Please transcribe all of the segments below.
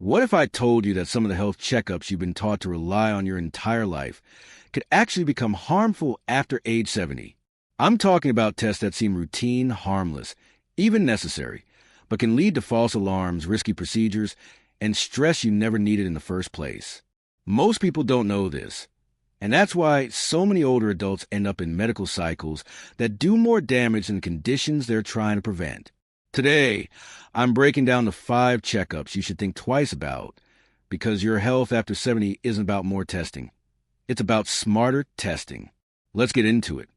What if I told you that some of the health checkups you've been taught to rely on your entire life could actually become harmful after age 70? I'm talking about tests that seem routine, harmless, even necessary, but can lead to false alarms, risky procedures, and stress you never needed in the first place. Most people don't know this, and that's why so many older adults end up in medical cycles that do more damage than conditions they're trying to prevent. Today, I'm breaking down the 5 checkups you should think twice about, because your health after 70 isn't about more testing. It's about smarter testing. Let's get into it.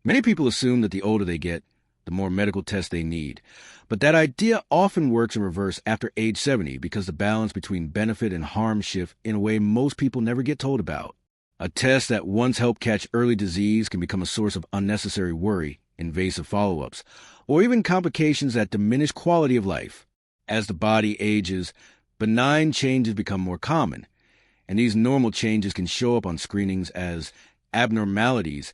Many people assume that the older they get, the more medical tests they need. But that idea often works in reverse after age 70 because the balance between benefit and harm shift in a way most people never get told about. A test that once helped catch early disease can become a source of unnecessary worry, invasive follow-ups, or even complications that diminish quality of life. As the body ages, benign changes become more common, and these normal changes can show up on screenings as abnormalities,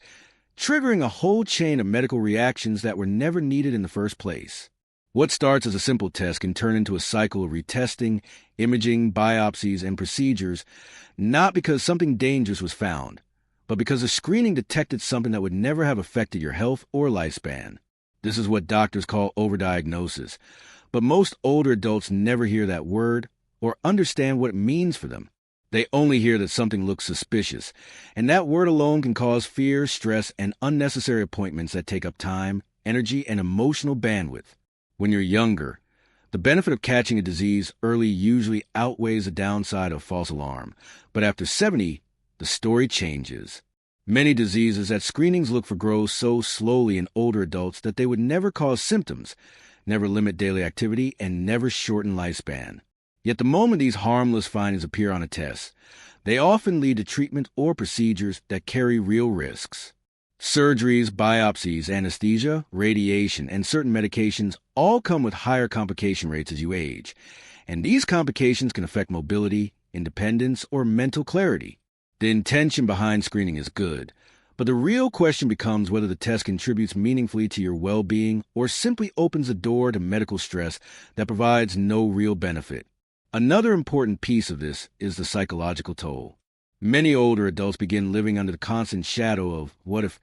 triggering a whole chain of medical reactions that were never needed in the first place. What starts as a simple test can turn into a cycle of retesting, imaging, biopsies, and procedures, not because something dangerous was found, but because a screening detected something that would never have affected your health or lifespan. This is what doctors call overdiagnosis, but most older adults never hear that word or understand what it means for them. They only hear that something looks suspicious, and that word alone can cause fear, stress, and unnecessary appointments that take up time, energy, and emotional bandwidth. When you're younger, the benefit of catching a disease early usually outweighs the downside of false alarm, but after 70, the story changes. Many diseases that screenings look for grow so slowly in older adults that they would never cause symptoms, never limit daily activity, and never shorten lifespan. Yet the moment these harmless findings appear on a test, they often lead to treatment or procedures that carry real risks. Surgeries, biopsies, anesthesia, radiation, and certain medications all come with higher complication rates as you age, and these complications can affect mobility, independence, or mental clarity. The intention behind screening is good, but the real question becomes whether the test contributes meaningfully to your well-being or simply opens the door to medical stress that provides no real benefit. Another important piece of this is the psychological toll. Many older adults begin living under the constant shadow of what if,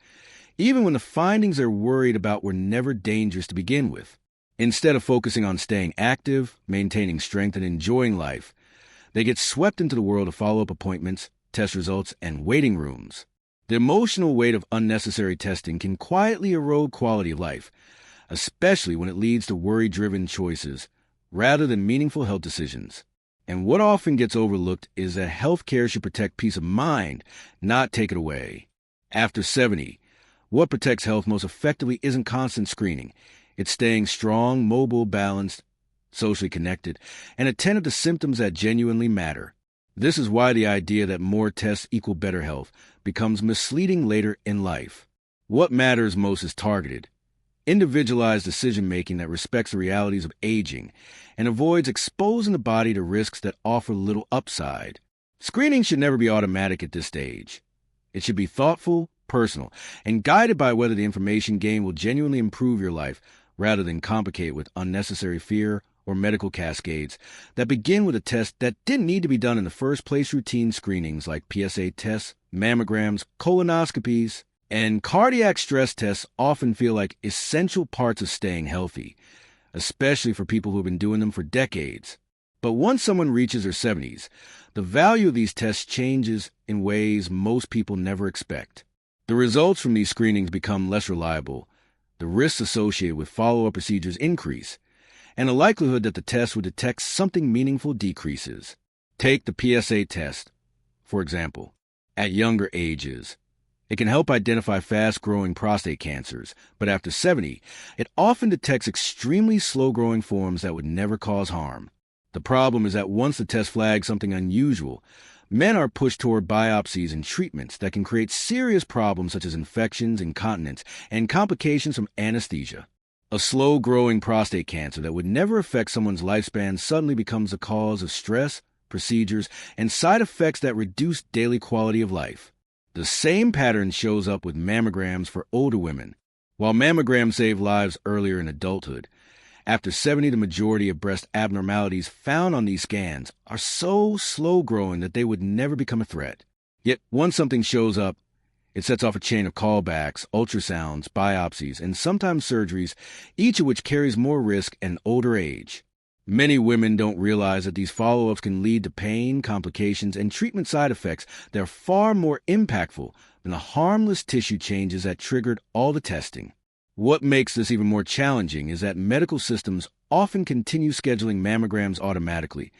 even when the findings they're worried about were never dangerous to begin with. Instead of focusing on staying active, maintaining strength, and enjoying life, they get swept into the world of follow-up appointments, test results, and waiting rooms. The emotional weight of unnecessary testing can quietly erode quality of life, especially when it leads to worry-driven choices rather than meaningful health decisions. And what often gets overlooked is that healthcare should protect peace of mind, not take it away. After 70, what protects health most effectively isn't constant screening. It's staying strong, mobile, balanced, socially connected, and attentive to symptoms that genuinely matter. This is why the idea that more tests equal better health becomes misleading later in life. What matters most is targeted, individualized decision-making that respects the realities of aging and avoids exposing the body to risks that offer little upside. Screening should never be automatic at this stage. It should be thoughtful, personal, and guided by whether the information gained will genuinely improve your life rather than complicate with unnecessary fear or medical cascades that begin with a test that didn't need to be done in the first place. Routine screenings like PSA tests, mammograms, colonoscopies, and cardiac stress tests often feel like essential parts of staying healthy, especially for people who have been doing them for decades. But once someone reaches their 70s, the value of these tests changes in ways most people never expect. The results from these screenings become less reliable, the risks associated with follow-up procedures increase, and the likelihood that the test will detect something meaningful decreases. Take the PSA test, for example. At younger ages, it can help identify fast-growing prostate cancers, but after 70, it often detects extremely slow-growing forms that would never cause harm. The problem is that once the test flags something unusual, men are pushed toward biopsies and treatments that can create serious problems such as infections, incontinence, and complications from anesthesia. A slow-growing prostate cancer that would never affect someone's lifespan suddenly becomes the cause of stress, procedures, and side effects that reduce daily quality of life. The same pattern shows up with mammograms for older women. While mammograms save lives earlier in adulthood, After 70, the majority of breast abnormalities found on these scans are so slow-growing that they would never become a threat. Yet, once something shows up, it sets off a chain of callbacks, ultrasounds, biopsies, and sometimes surgeries, each of which carries more risk at an older age. Many women don't realize that these follow-ups can lead to pain, complications, and treatment side effects that are far more impactful than the harmless tissue changes that triggered all the testing. What makes this even more challenging is that medical systems often continue scheduling mammograms automatically,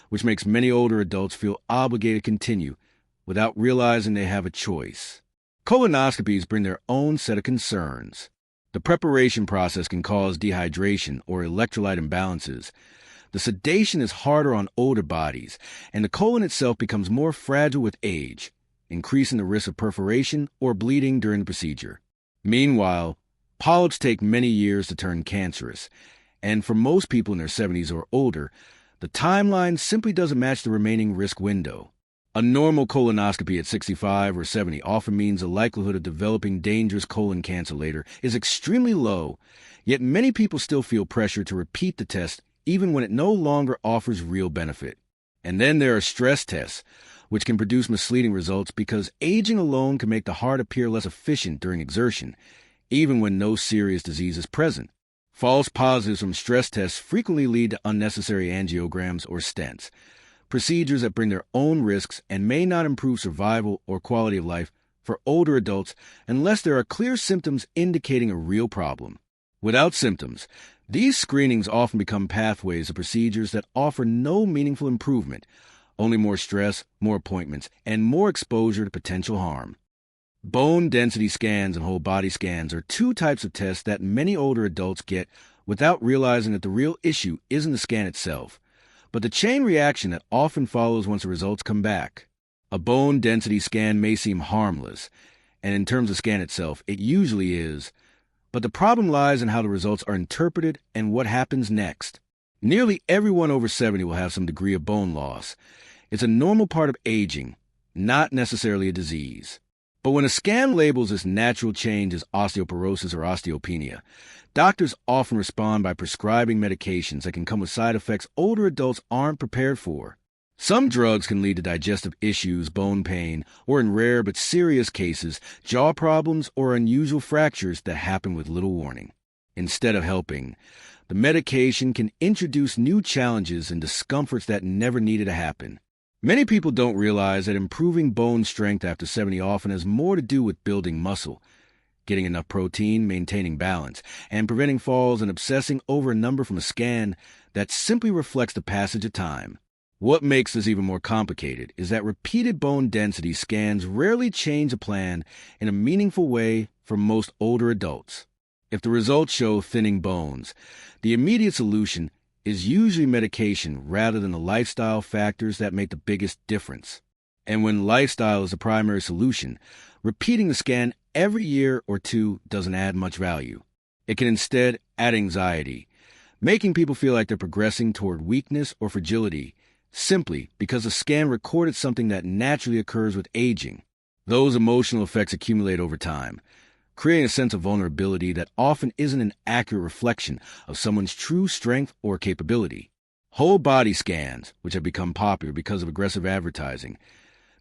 which makes many older adults feel obligated to continue without realizing they have a choice. Colonoscopies bring their own set of concerns. The preparation process can cause dehydration or electrolyte imbalances. The sedation is harder on older bodies, and the colon itself becomes more fragile with age, increasing the risk of perforation or bleeding during the procedure. Meanwhile, polyps take many years to turn cancerous, and for most people in their 70s or older, the timeline simply doesn't match the remaining risk window. A normal colonoscopy at 65 or 70 often means the likelihood of developing dangerous colon cancer later is extremely low, yet many people still feel pressure to repeat the test even when it no longer offers real benefit. And then there are stress tests, which can produce misleading results because aging alone can make the heart appear less efficient during exertion, even when no serious disease is present. False positives from stress tests frequently lead to unnecessary angiograms or stents, procedures that bring their own risks and may not improve survival or quality of life for older adults unless there are clear symptoms indicating a real problem. Without symptoms, these screenings often become pathways of procedures that offer no meaningful improvement, only more stress, more appointments, and more exposure to potential harm. Bone density scans and whole body scans are two types of tests that many older adults get without realizing that the real issue isn't the scan itself, but the chain reaction that often follows once the results come back. A bone density scan may seem harmless, and in terms of scan itself, it usually is, but the problem lies in how the results are interpreted and what happens next. Nearly everyone over 70 will have some degree of bone loss. It's a normal part of aging, not necessarily a disease. But when a scan labels this natural change as osteoporosis or osteopenia, doctors often respond by prescribing medications that can come with side effects older adults aren't prepared for. Some drugs can lead to digestive issues, bone pain, or in rare but serious cases, jaw problems or unusual fractures that happen with little warning. Instead of helping, the medication can introduce new challenges and discomforts that never needed to happen. Many people don't realize that improving bone strength after 70 often has more to do with building muscle, getting enough protein, maintaining balance, and preventing falls and obsessing over a number from a scan that simply reflects the passage of time. What makes this even more complicated is that repeated bone density scans rarely change a plan in a meaningful way for most older adults. If the results show thinning bones, the immediate solution is usually medication rather than the lifestyle factors that make the biggest difference. And when lifestyle is the primary solution, repeating the scan every year or two doesn't add much value. It can instead add anxiety, making people feel like they're progressing toward weakness or fragility simply because the scan recorded something that naturally occurs with aging. Those emotional effects accumulate over time, creating a sense of vulnerability that often isn't an accurate reflection of someone's true strength or capability. Whole body scans, which have become popular because of aggressive advertising,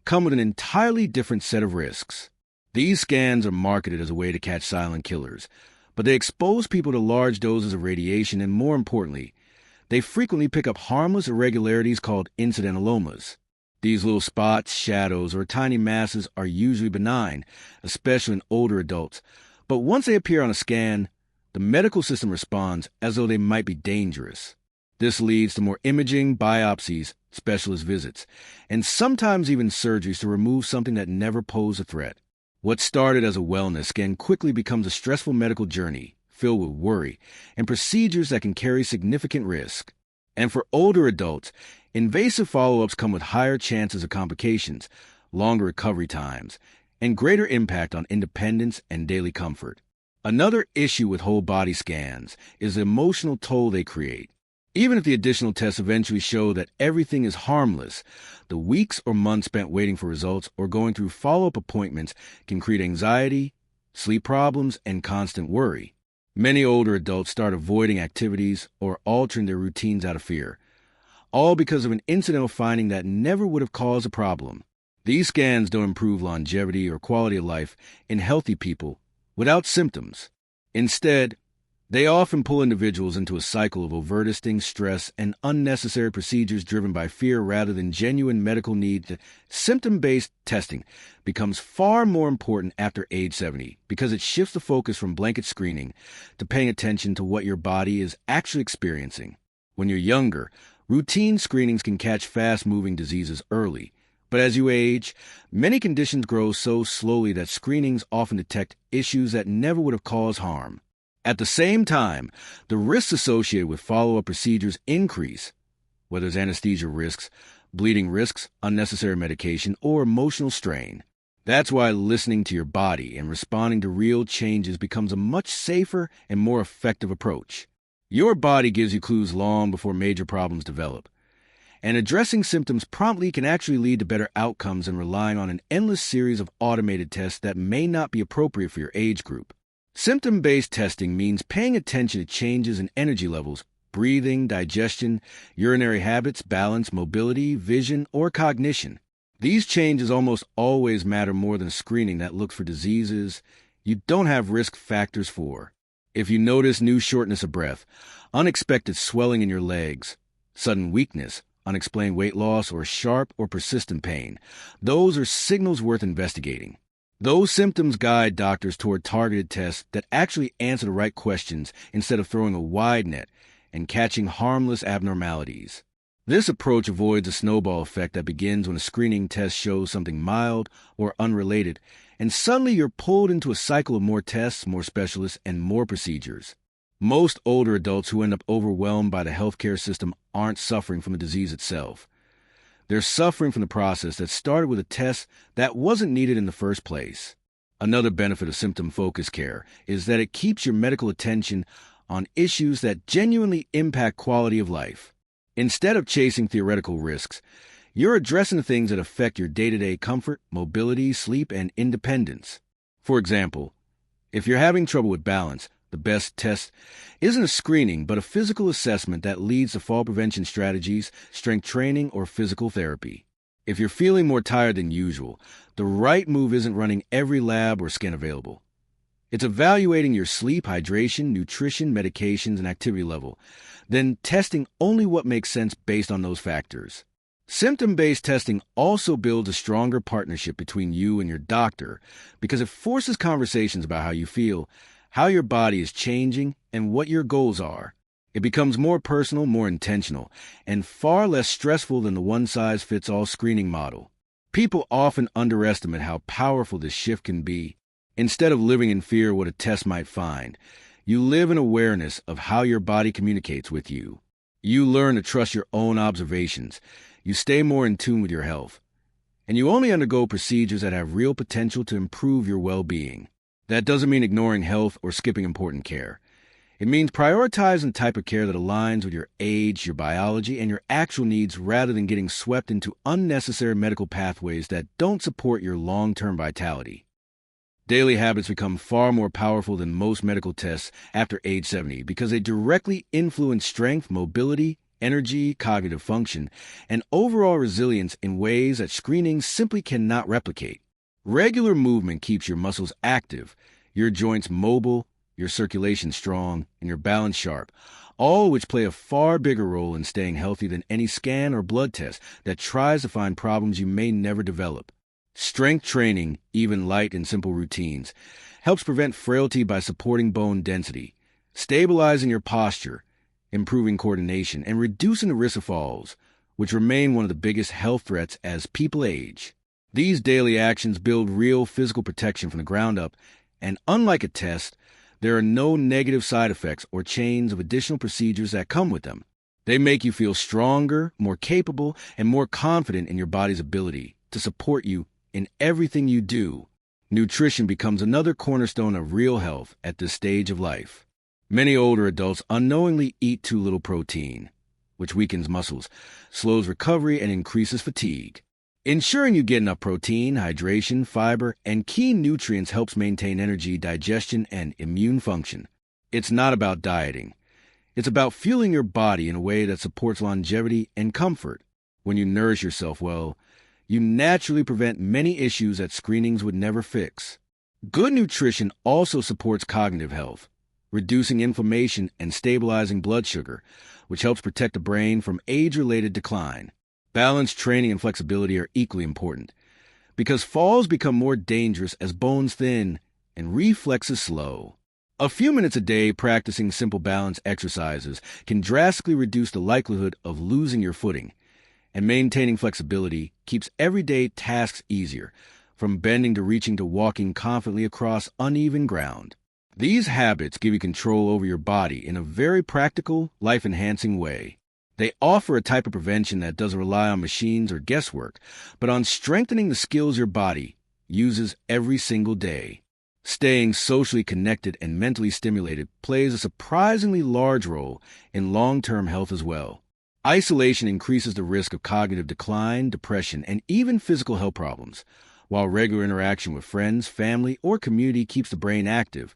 come with an entirely different set of risks. These scans are marketed as a way to catch silent killers, but they expose people to large doses of radiation and, more importantly, they frequently pick up harmless irregularities called incidentalomas. These little spots, shadows, or tiny masses are usually benign, especially in older adults. But once they appear on a scan, the medical system responds as though they might be dangerous. This leads to more imaging, biopsies, specialist visits, and sometimes even surgeries to remove something that never posed a threat. What started as a wellness scan quickly becomes a stressful medical journey, filled with worry and procedures that can carry significant risk. And for older adults, invasive follow-ups come with higher chances of complications, longer recovery times, and greater impact on independence and daily comfort. Another issue with whole body scans is the emotional toll they create. Even if the additional tests eventually show that everything is harmless, the weeks or months spent waiting for results or going through follow-up appointments can create anxiety, sleep problems, and constant worry. Many older adults start avoiding activities or altering their routines out of fear, all because of an incidental finding that never would have caused a problem. These scans don't improve longevity or quality of life in healthy people without symptoms. Instead, they often pull individuals into a cycle of overdosing, stress, and unnecessary procedures driven by fear rather than genuine medical need. Symptom-based testing becomes far more important after age 70 because it shifts the focus from blanket screening to paying attention to what your body is actually experiencing. When you're younger, routine screenings can catch fast-moving diseases early. But as you age, many conditions grow so slowly that screenings often detect issues that never would have caused harm. At the same time, the risks associated with follow-up procedures increase, whether it's anesthesia risks, bleeding risks, unnecessary medication, or emotional strain. That's why listening to your body and responding to real changes becomes a much safer and more effective approach. Your body gives you clues long before major problems develop. And addressing symptoms promptly can actually lead to better outcomes than relying on an endless series of automated tests that may not be appropriate for your age group. Symptom-based testing means paying attention to changes in energy levels, breathing, digestion, urinary habits, balance, mobility, vision, or cognition. These changes almost always matter more than screening that looks for diseases you don't have risk factors for. If you notice new shortness of breath, unexpected swelling in your legs, sudden weakness, unexplained weight loss, or sharp or persistent pain, those are signals worth investigating. Those symptoms guide doctors toward targeted tests that actually answer the right questions instead of throwing a wide net and catching harmless abnormalities. This approach avoids a snowball effect that begins when a screening test shows something mild or unrelated, and suddenly you're pulled into a cycle of more tests, more specialists, and more procedures. Most older adults who end up overwhelmed by the healthcare system aren't suffering from the disease itself. They're suffering from the process that started with a test that wasn't needed in the first place. Another benefit of symptom-focused care is that it keeps your medical attention on issues that genuinely impact quality of life. Instead of chasing theoretical risks, you're addressing the things that affect your day-to-day comfort, mobility, sleep, and independence. For example, if you're having trouble with balance, the best test isn't a screening, but a physical assessment that leads to fall prevention strategies, strength training, or physical therapy. If you're feeling more tired than usual, the right move isn't running every lab or scan available. It's evaluating your sleep, hydration, nutrition, medications, and activity level, then testing only what makes sense based on those factors. Symptom-based testing also builds a stronger partnership between you and your doctor because it forces conversations about how you feel, how your body is changing, and what your goals are. It becomes more personal, more intentional, and far less stressful than the one-size-fits-all screening model. People often underestimate how powerful this shift can be. Instead of living in fear of what a test might find, you live in awareness of how your body communicates with you. You learn to trust your own observations. You stay more in tune with your health. And you only undergo procedures that have real potential to improve your well-being. That doesn't mean ignoring health or skipping important care. It means prioritizing the type of care that aligns with your age, your biology, and your actual needs rather than getting swept into unnecessary medical pathways that don't support your long-term vitality. Daily habits become far more powerful than most medical tests after age 70 because they directly influence strength, mobility, energy, cognitive function, and overall resilience in ways that screening simply cannot replicate. Regular movement keeps your muscles active, your joints mobile, your circulation strong, and your balance sharp, all of which play a far bigger role in staying healthy than any scan or blood test that tries to find problems you may never develop. Strength training, even light and simple routines, helps prevent frailty by supporting bone density, stabilizing your posture, improving coordination, and reducing the risk of falls, which remain one of the biggest health threats as people age. These daily actions build real physical protection from the ground up, and unlike a test, there are no negative side effects or chains of additional procedures that come with them. They make you feel stronger, more capable, and more confident in your body's ability to support you in everything you do. Nutrition becomes another cornerstone of real health at this stage of life. Many older adults unknowingly eat too little protein, which weakens muscles, slows recovery, and increases fatigue. Ensuring you get enough protein, hydration, fiber, and key nutrients helps maintain energy, digestion, and immune function. It's not about dieting. It's about fueling your body in a way that supports longevity and comfort. When you nourish yourself well, you naturally prevent many issues that screenings would never fix. Good nutrition also supports cognitive health, reducing inflammation and stabilizing blood sugar, which helps protect the brain from age-related decline. Balanced training and flexibility are equally important, because falls become more dangerous as bones thin and reflexes slow. A few minutes a day practicing simple balance exercises can drastically reduce the likelihood of losing your footing, and maintaining flexibility keeps everyday tasks easier, from bending to reaching to walking confidently across uneven ground. These habits give you control over your body in a very practical, life-enhancing way. They offer a type of prevention that doesn't rely on machines or guesswork, but on strengthening the skills your body uses every single day. Staying socially connected and mentally stimulated plays a surprisingly large role in long-term health as well. Isolation increases the risk of cognitive decline, depression, and even physical health problems, while regular interaction with friends, family, or community keeps the brain active,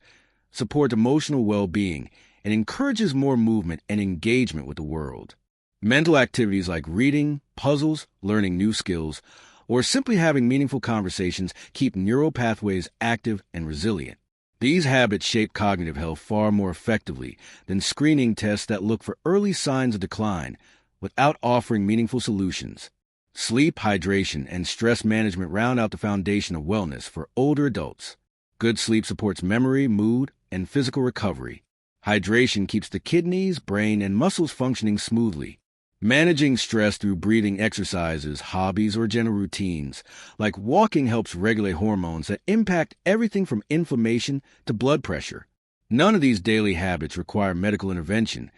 supports emotional well-being, and encourages more movement and engagement with the world. Mental activities like reading, puzzles, learning new skills, or simply having meaningful conversations keep neural pathways active and resilient. These habits shape cognitive health far more effectively than screening tests that look for early signs of decline without offering meaningful solutions. Sleep, hydration, and stress management round out the foundation of wellness for older adults. Good sleep supports memory, mood, and physical recovery. Hydration keeps the kidneys, brain, and muscles functioning smoothly. Managing stress through breathing exercises, hobbies, or gentle routines, like walking, helps regulate hormones that impact everything from inflammation to blood pressure. None of these daily habits require medical intervention,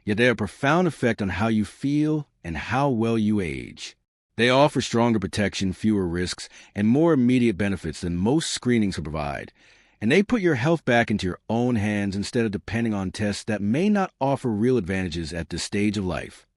yet they have a profound effect on how you feel and how well you age. They offer stronger protection, fewer risks, and more immediate benefits than most screenings can provide, and they put your health back into your own hands instead of depending on tests that may not offer real advantages at this stage of life.